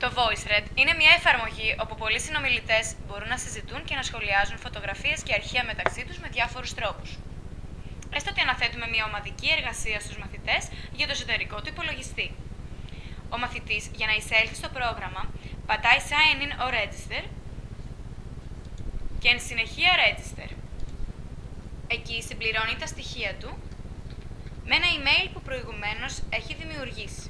Το VoiceThread είναι μια εφαρμογή όπου πολλοί συνομιλητές μπορούν να συζητούν και να σχολιάζουν φωτογραφίες και αρχεία μεταξύ τους με διάφορους τρόπους. Έστω ότι αναθέτουμε μια ομαδική εργασία στους μαθητές για το εσωτερικό του υπολογιστή. Ο μαθητής, για να εισέλθει στο πρόγραμμα, πατάει Sign in or Register και εν συνεχεία Register. Εκεί συμπληρώνει τα στοιχεία του με ένα email που προηγουμένως έχει δημιουργήσει.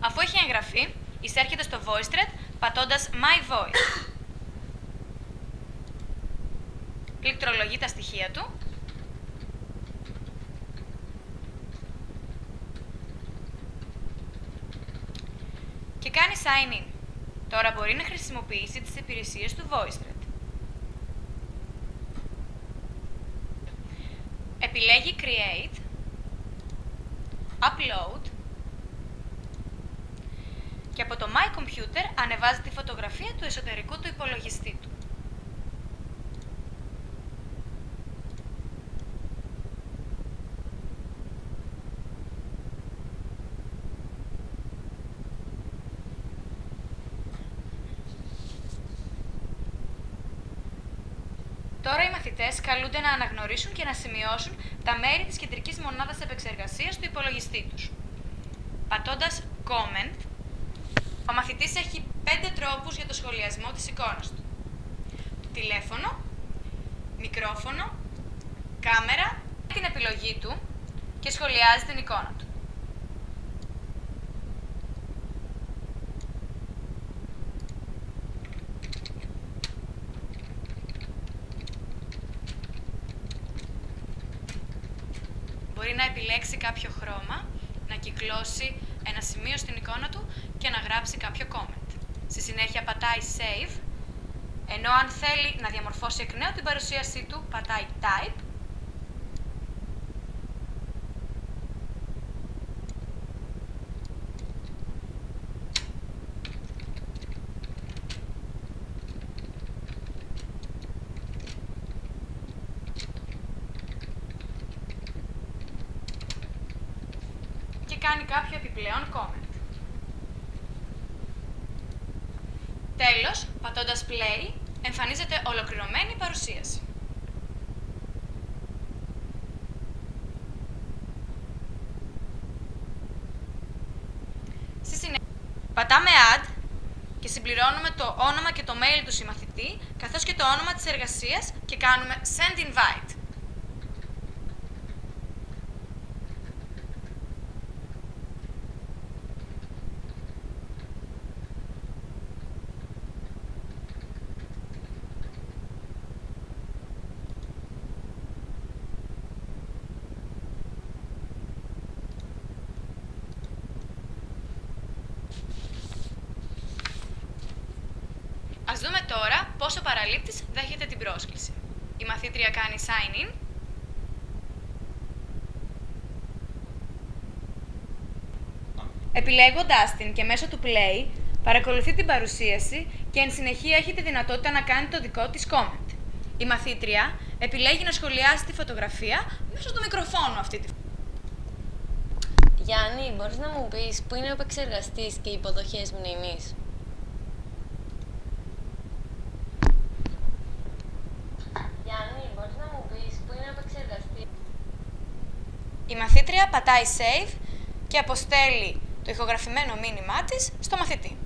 Αφού έχει εγγραφεί, εισέρχεται στο VoiceThread πατώντας My Voice. Πληκτρολογεί τα στοιχεία του και κάνει Sign in. Τώρα μπορεί να χρησιμοποιήσει τις υπηρεσίες του VoiceThread. Επιλέγει Create, Upload και από το My Computer ανεβάζει τη φωτογραφία του εσωτερικού του υπολογιστή του. Τώρα οι μαθητές καλούνται να αναγνωρίσουν και να σημειώσουν τα μέρη της κεντρικής μονάδας επεξεργασίας του υπολογιστή τους. Πατώντας Comment, ο μαθητής έχει 5 τρόπους για το σχολιασμό της εικόνας του. Τηλέφωνο, μικρόφωνο, κάμερα, την επιλογή του και σχολιάζει την εικόνα του. Μπορεί να επιλέξει κάποιο χρώμα, να κυκλώσει ένα σημείο στην εικόνα του και να γράψει κάποιο comment. Στη συνέχεια πατάει Save, ενώ αν θέλει να διαμορφώσει εκ νέου την παρουσίασή του, πατάει Type και κάνει κάποιο επιπλέον comment. Τέλος, πατώντας Play, εμφανίζεται ολοκληρωμένη παρουσίαση. Στη συνέχεια, πατάμε Add και συμπληρώνουμε το όνομα και το mail του συμμαθητή, καθώς και το όνομα της εργασίας και κάνουμε Send Invite. Ας δούμε τώρα πώς ο παραλήπτης δέχεται την πρόσκληση. Η μαθήτρια κάνει Sign in. Επιλέγοντας την και μέσω του Play, παρακολουθεί την παρουσίαση και εν συνεχεία έχει τη δυνατότητα να κάνει το δικό της comment. Η μαθήτρια επιλέγει να σχολιάσει τη φωτογραφία μέσω του μικροφόνου αυτή τη φορά. Γιάννη, μπορείς να μου πεις πού είναι ο επεξεργαστής και οι υποδοχές μνήμης? Γιάννη, μπορείς να μου πεις πού είναι ο επεξεργαστής? Η μαθήτρια πατάει Save και αποστέλει το ηχογραφημένο μήνυμά της στο μαθητή.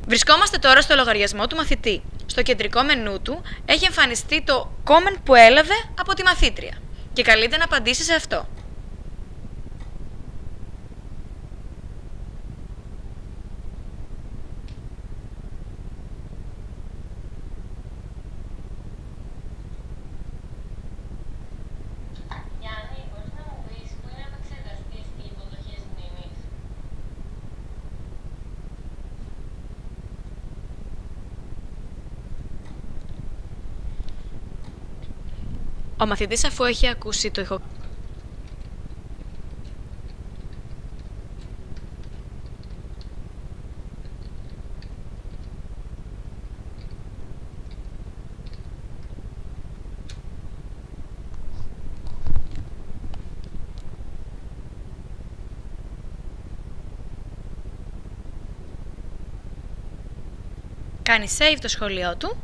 Βρισκόμαστε τώρα στο λογαριασμό του μαθητή. Στο κεντρικό μενού του έχει εμφανιστεί το comment που έλαβε από τη μαθήτρια και καλείται να απαντήσει σε αυτό. Γιάννη, μπορείς να μου πεις πού είναι ο επεξεργαστής και οι υποδοχές μνήμης? Ο μαθητής, αφού έχει ακούσει το ηχο... κάνει save το σχόλιο του .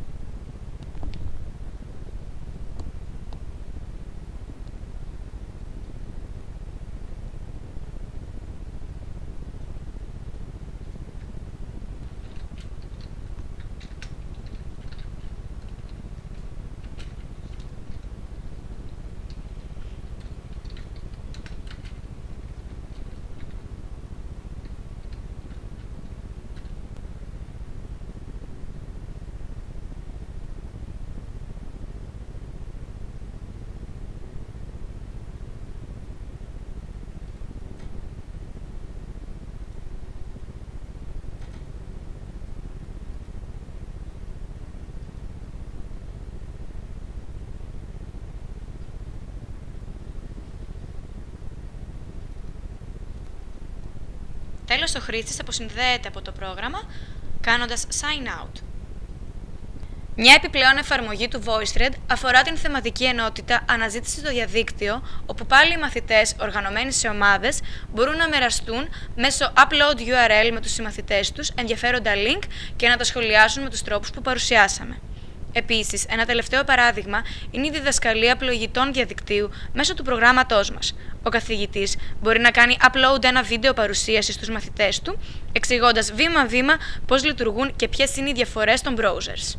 Τέλος, ο χρήστης αποσυνδέεται από το πρόγραμμα κάνοντας Sign Out. Μια επιπλέον εφαρμογή του VoiceThread αφορά την θεματική ενότητα αναζήτηση στο διαδίκτυο, όπου πάλι οι μαθητές οργανωμένοι σε ομάδες μπορούν να μοιραστούν μέσω upload URL με τους συμμαθητές τους ενδιαφέροντα link και να τα σχολιάσουν με τους τρόπους που παρουσιάσαμε. Επίσης, ένα τελευταίο παράδειγμα είναι η διδασκαλία πλοηγητών διαδικτύου μέσω του προγράμματός μας. Ο καθηγητής μπορεί να κάνει upload ένα βίντεο παρουσίαση στους μαθητές του, εξηγώντας βήμα-βήμα πώς λειτουργούν και ποιες είναι οι διαφορές των browsers.